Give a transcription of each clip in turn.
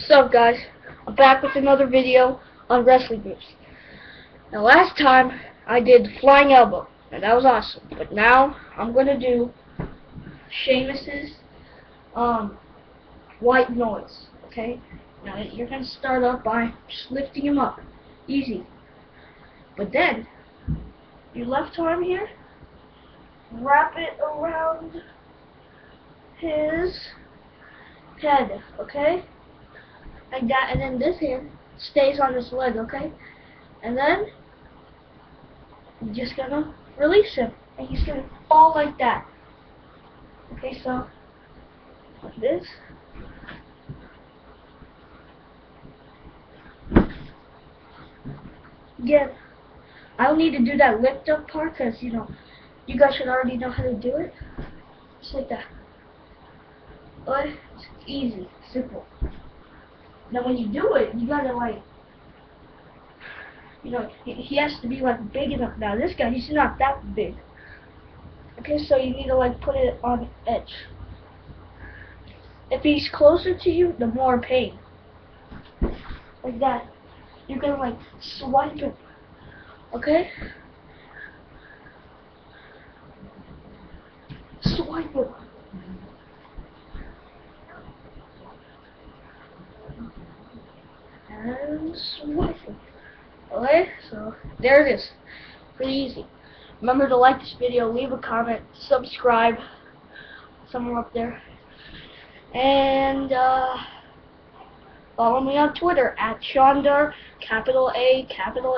What's up, guys? I'm back with another video on wrestling moves. Now, last time I did the flying elbow, and that was awesome. But now I'm gonna do Sheamus's white noise. Okay? Now you're gonna start up by just lifting him up, easy. But then your left arm here, wrap it around his head. Okay? Like that, and then this hand stays on his leg, okay? And then you're just gonna release him, and he's gonna fall like that. Okay, so like this. Again, I don't need to do that lift up part because you guys should already know how to do it. Just like that. But it's easy, simple. Now when you do it, you gotta he has to be big enough. Now this guy, he's not that big. Okay, so you need to put it on the edge. If he's closer to you, the more pain. Like that. You're gonna swipe him. Okay? Swipe him. And swipe him. Okay, so there it is. Pretty easy. Remember to like this video, leave a comment, subscribe, somewhere up there, and follow me on Twitter at Shondar, capital A, capital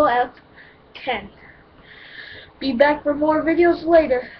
F, 10. Be back for more videos later.